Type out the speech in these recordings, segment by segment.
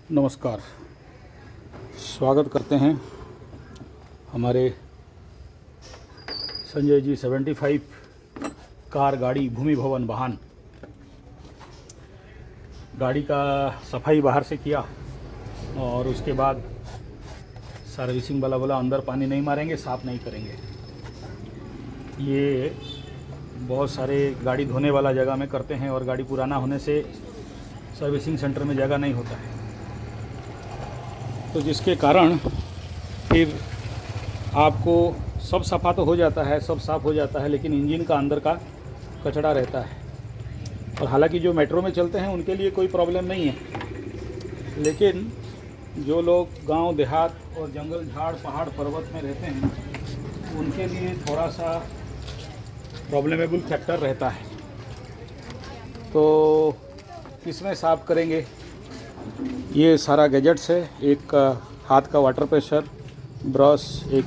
नमस्कार। स्वागत करते हैं हमारे संजय जी 75 कार गाड़ी भूमि भवन वाहन। गाड़ी का सफाई बाहर से किया और उसके बाद सर्विसिंग वाला बोला अंदर पानी नहीं मारेंगे, साफ़ नहीं करेंगे। ये बहुत सारे गाड़ी धोने वाला जगह में करते हैं और गाड़ी पुराना होने से सर्विसिंग सेंटर में जगह नहीं होता है, तो जिसके कारण फिर आपको सब सफ़ा तो हो जाता है, सब साफ़ हो जाता है, लेकिन इंजन का अंदर का कचरा रहता है। और हालांकि जो मेट्रो में चलते हैं उनके लिए कोई प्रॉब्लम नहीं है, लेकिन जो लोग गांव देहात और जंगल झाड़ पहाड़ पर्वत में रहते हैं उनके लिए थोड़ा सा प्रॉब्लमेबल फैक्टर रहता है। तो किसमें साफ़ करेंगे? ये सारा गैजेट्स है, एक हाथ का वाटर प्रेशर, ब्रश, एक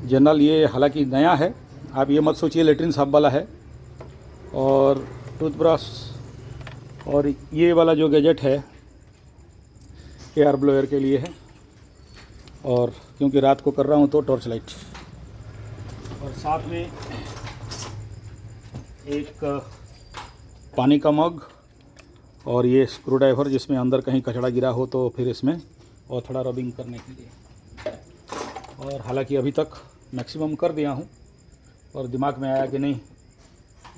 जनरल, ये हालांकि नया है, आप ये मत सोचिए लेट्रिन साफ वाला है, और टूथब्रश, और ये वाला जो गैजेट है एयर ब्लोअर के लिए है, और क्योंकि रात को कर रहा हूँ तो टॉर्च लाइट, और साथ में एक पानी का मग और ये स्क्रू ड्राइवर जिसमें अंदर कहीं कचरा गिरा हो तो फिर इसमें और थोड़ा रबिंग करने के लिए। और हालांकि अभी तक मैक्सिमम कर दिया हूँ और दिमाग में आया कि नहीं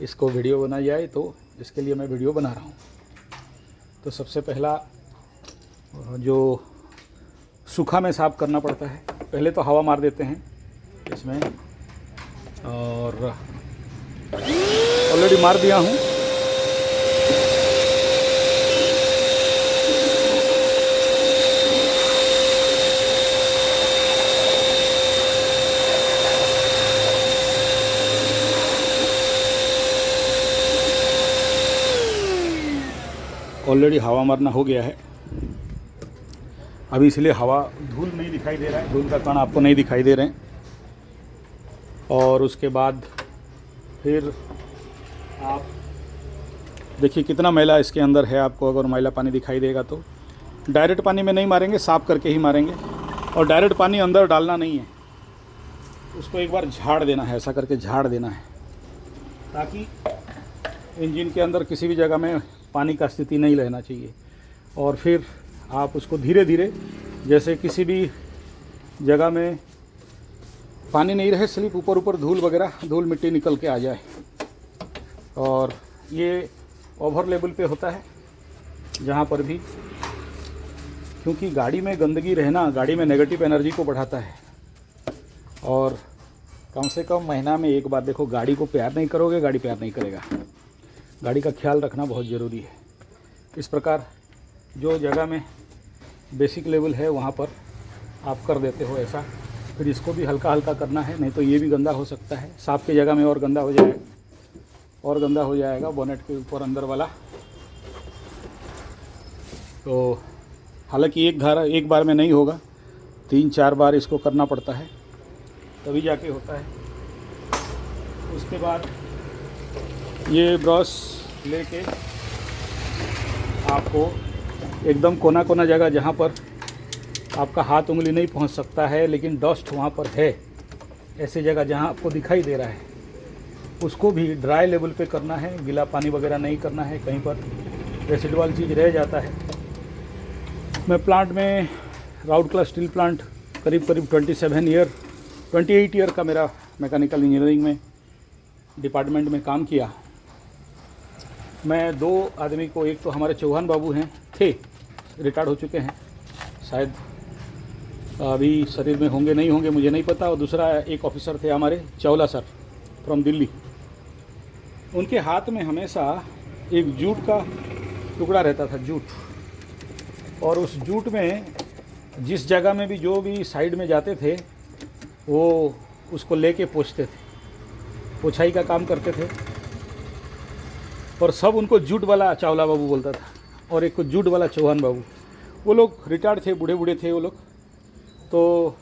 इसको वीडियो बनाई जाए, तो इसके लिए मैं वीडियो बना रहा हूँ। तो सबसे पहला जो सूखा में साफ़ करना पड़ता है, पहले तो हवा मार देते हैं इसमें, और ऑलरेडी मार दिया हूँ। ऑलरेडी हवा मारना हो गया है। अभी इसलिए हवा धूल नहीं दिखाई दे रहा है, धूल का कण आपको नहीं दिखाई दे रहे हैं। और उसके बाद फिर आप देखिए कितना मैला इसके अंदर है। आपको अगर मैला पानी दिखाई देगा तो डायरेक्ट पानी में नहीं मारेंगे, साफ़ करके ही मारेंगे। और डायरेक्ट पानी अंदर डालना नहीं है, उसको एक बार झाड़ देना है, ऐसा करके झाड़ देना है, ताकि इंजन के अंदर किसी भी जगह में पानी का स्थिति नहीं रहना चाहिए। और फिर आप उसको धीरे धीरे, जैसे किसी भी जगह में पानी नहीं रहे, स्लिप ऊपर ऊपर धूल वगैरह, धूल मिट्टी निकल के आ जाए। और ये ओवर लेवल पे होता है जहाँ पर भी, क्योंकि गाड़ी में गंदगी रहना गाड़ी में नेगेटिव एनर्जी को बढ़ाता है। और कम से कम महीना में एक बार, देखो गाड़ी को प्यार नहीं करोगे गाड़ी प्यार नहीं करेगा, गाड़ी का ख्याल रखना बहुत ज़रूरी है। इस प्रकार जो जगह में बेसिक लेवल है वहाँ पर आप कर देते हो ऐसा, फिर इसको भी हल्का हल्का करना है, नहीं तो ये भी गंदा हो सकता है। साफ़ की जगह में और गंदा हो जाएगा, और गंदा हो जाएगा बोनेट के ऊपर अंदर वाला। तो हालांकि एक बार में नहीं होगा, 3-4 बार इसको करना पड़ता है, तभी जाके होता है। उसके बाद ये ब्रश लेके आपको एकदम कोना कोना जगह जहाँ पर आपका हाथ उंगली नहीं पहुँच सकता है लेकिन डस्ट वहाँ पर है, ऐसी जगह जहाँ आपको दिखाई दे रहा है, उसको भी ड्राई लेवल पे करना है। गीला पानी वगैरह नहीं करना है, कहीं पर रेसिडुअल चीज़ रह जाता है। मैं प्लांट में राउरकेला स्टील प्लांट करीब 28 ईयर का मेरा मैकेनिकल इंजीनियरिंग में डिपार्टमेंट में काम किया। मैं 2 आदमी को, एक तो हमारे चौहान बाबू थे, रिटायर्ड हो चुके हैं, शायद अभी शरीर में होंगे नहीं होंगे मुझे नहीं पता, और दूसरा एक ऑफिसर थे हमारे चावला सर फ्रॉम दिल्ली। उनके हाथ में हमेशा एक जूट का टुकड़ा रहता था, जूट, और उस जूट में जिस जगह में भी जो भी साइड में जाते थे वो उसको लेके पोंछते थे, पोछाई का काम करते थे। और सब उनको जूट वाला चावला बाबू बोलता था, और एक को जूट वाला चौहान बाबू। वो लोग रिटायर्ड थे, बूढ़े बूढ़े थे वो लोग। तो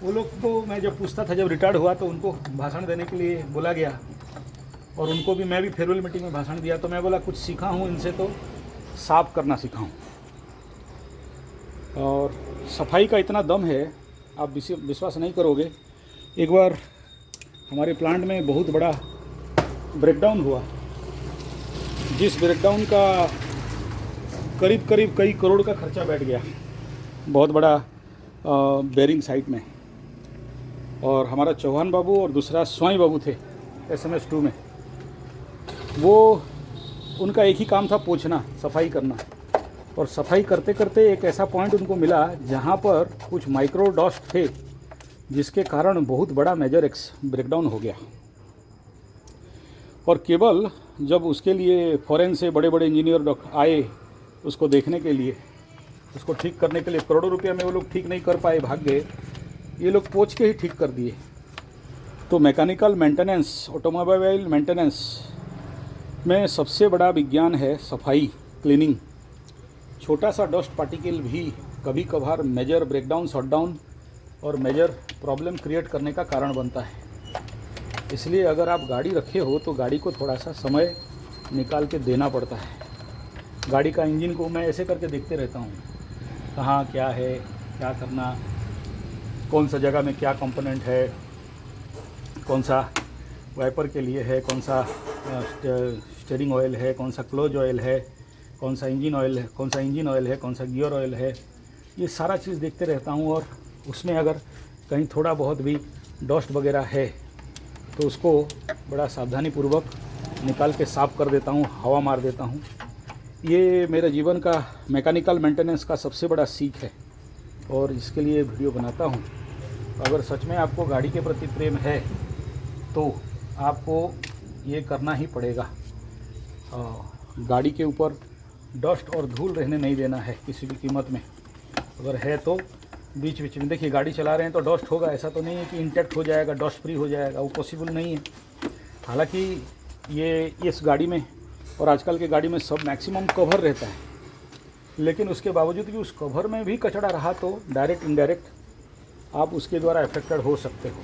वो लोग को मैं जब पूछता था, जब रिटायर्ड हुआ तो उनको भाषण देने के लिए बोला गया, और उनको भी, मैं भी फेयरवेल मीटिंग में भाषण दिया। तो मैं बोला कुछ सीखा हूँ इनसे, तो साफ करना सीखा हूँ। और सफाई का इतना दम है, आप विश्वास नहीं करोगे। एक बार हमारे प्लांट में बहुत बड़ा ब्रेकडाउन हुआ, जिस ब्रेकडाउन का करीब करीब कई करोड़ का खर्चा बैठ गया, बहुत बड़ा बेरिंग साइट में। और हमारा चौहान बाबू और दूसरा स्वाई बाबू थे SMS 2 में। वो उनका एक ही काम था, पोंछना, सफाई करना। और सफाई करते करते एक ऐसा पॉइंट उनको मिला जहाँ पर कुछ माइक्रो डस्ट थे, जिसके कारण बहुत बड़ा मेजर ब्रेकडाउन हो गया। और केवल जब उसके लिए फॉरेन से बड़े बड़े इंजीनियर आए उसको देखने के लिए, उसको ठीक करने के लिए, करोड़ों रुपया में वो लोग ठीक नहीं कर पाए, भाग गए। ये लोग पोंछ के ही ठीक कर दिए। तो मैकेनिकल मेंटेनेंस, ऑटोमोबाइल मेंटेनेंस में सबसे बड़ा विज्ञान है सफाई, क्लीनिंग। छोटा सा डस्ट पार्टिकल भी कभी कभार मेजर ब्रेकडाउन, शटडाउन और मेजर प्रॉब्लम क्रिएट करने का कारण बनता है। इसलिए अगर आप गाड़ी रखे हो तो गाड़ी को थोड़ा सा समय निकाल के देना पड़ता है। गाड़ी का इंजन को मैं ऐसे करके देखते रहता हूँ, कहाँ क्या है, क्या करना, कौन सा जगह में क्या कंपोनेंट है, कौन सा वाइपर के लिए है, कौन सा स्टीयरिंग ऑयल है, कौन सा क्लोज ऑयल है, कौन सा इंजन ऑयल है, कौन सा इंजन ऑयल है, कौन सा गियर ऑयल है। ये सारा चीज़ देखते रहता हूँ। और उसमें अगर कहीं थोड़ा बहुत भी डस्ट वगैरह है तो उसको बड़ा सावधानीपूर्वक निकाल के साफ़ कर देता हूँ, हवा मार देता हूँ। ये मेरे जीवन का मैकेनिकल मेंटेनेंस का सबसे बड़ा सीख है और इसके लिए वीडियो बनाता हूँ। अगर सच में आपको गाड़ी के प्रति प्रेम है तो आपको ये करना ही पड़ेगा। गाड़ी के ऊपर डस्ट और धूल रहने नहीं देना है किसी भी कीमत में। अगर है तो बीच बीच में देखिए, गाड़ी चला रहे हैं तो डस्ट होगा, ऐसा तो नहीं है कि इंटैक्ट हो जाएगा, डस्ट फ्री हो जाएगा, वो पॉसिबल नहीं है। हालांकि ये इस गाड़ी में और आजकल के गाड़ी में सब मैक्सिमम कवर रहता है, लेकिन उसके बावजूद भी उस कवर में भी कचरा रहा तो डायरेक्ट इनडायरेक्ट आप उसके द्वारा अफेक्टेड हो सकते हो।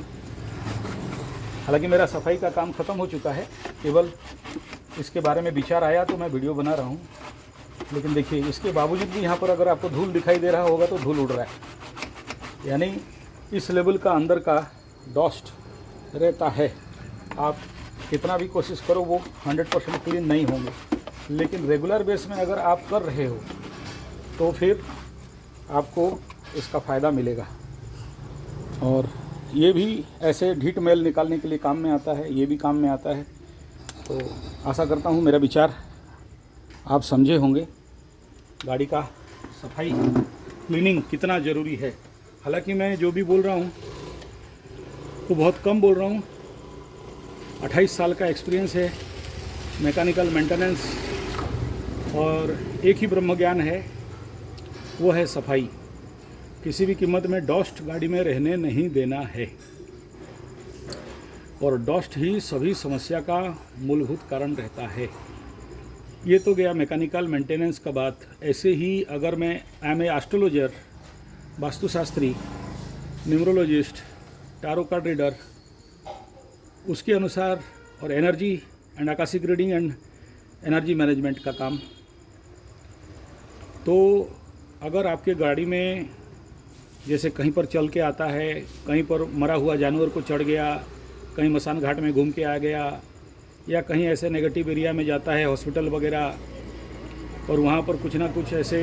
हालांकि मेरा सफाई का काम ख़त्म हो चुका है, केवल इसके बारे में विचार आया तो मैं वीडियो बना रहा हूँ। लेकिन देखिए, इसके बावजूद भी यहाँ पर अगर आपको धूल दिखाई दे रहा होगा तो धूल उड़ रहा है, यानी इस लेवल का अंदर का डस्ट रहता है। आप कितना भी कोशिश करो वो 100% क्लीन नहीं होंगे, लेकिन रेगुलर बेस में अगर आप कर रहे हो तो फिर आपको इसका फ़ायदा मिलेगा। और ये भी ऐसे ढीठ मैल निकालने के लिए काम में आता है, ये भी काम में आता है। तो आशा करता हूँ मेरा विचार आप समझे होंगे, गाड़ी का सफाई, क्लीनिंग कितना ज़रूरी है। हालांकि मैं जो भी बोल रहा हूँ वो बहुत कम बोल रहा हूँ। 28 साल का एक्सपीरियंस है मैकेनिकल मेंटेनेंस, और एक ही ब्रह्म ज्ञान है, वो है सफाई। किसी भी कीमत में डस्ट गाड़ी में रहने नहीं देना है, और डस्ट ही सभी समस्या का मूलभूत कारण रहता है। ये तो गया मैकेनिकल मेंटेनेंस का बात। ऐसे ही अगर मैं एम ए एस्ट्रोलॉजर, वास्तुशास्त्री, न्यूमरोलॉजिस्ट, टारो कार्ड रीडर, उसके अनुसार, और energy and akashic reading and energy management का काम। तो अगर आपके गाड़ी में जैसे कहीं पर चल के आता है, कहीं पर मरा हुआ जानवर को चढ़ गया, कहीं मसान घाट में घूम के आ गया, या कहीं ऐसे नेगेटिव एरिया में जाता है हॉस्पिटल वगैरह, और वहाँ पर कुछ ना कुछ ऐसे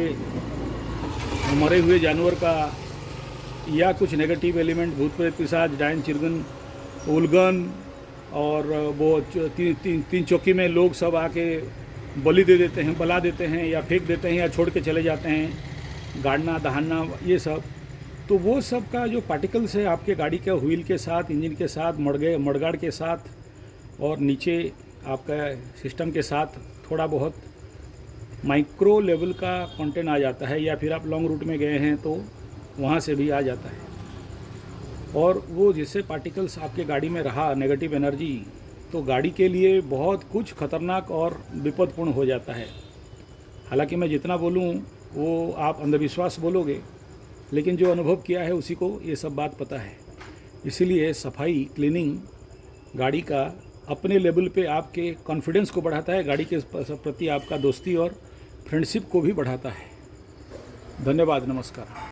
मरे हुए जानवर का या कुछ नेगेटिव एलिमेंट, भूत प्रेत पिशाच, डायन चिरगन, उलगन, और वो तीन चौकी में लोग सब आके बलि दे देते हैं, बला देते हैं, या फेंक देते हैं, या छोड़ के चले जाते हैं, गाड़ना दहाड़ना, ये सब। तो वो सब का जो पार्टिकल्स है आपके गाड़ी के व्हील के साथ, इंजन के साथ, मडगार्ड के साथ, और नीचे आपका सिस्टम के साथ थोड़ा बहुत माइक्रो लेवल का कंटेंट आ जाता है, या फिर आप लॉन्ग रूट में गए हैं तो वहाँ से भी आ जाता है। और वो जिससे पार्टिकल्स आपके गाड़ी में रहा, नेगेटिव एनर्जी, तो गाड़ी के लिए बहुत कुछ खतरनाक और विपदपूर्ण हो जाता है। हालांकि मैं जितना बोलूँ वो आप अंधविश्वास बोलोगे, लेकिन जो अनुभव किया है उसी को ये सब बात पता है। इसीलिए सफाई, क्लीनिंग गाड़ी का अपने लेवल पे आपके कॉन्फिडेंस को बढ़ाता है, गाड़ी के प्रति आपका दोस्ती और फ्रेंडशिप को भी बढ़ाता है। धन्यवाद, नमस्कार।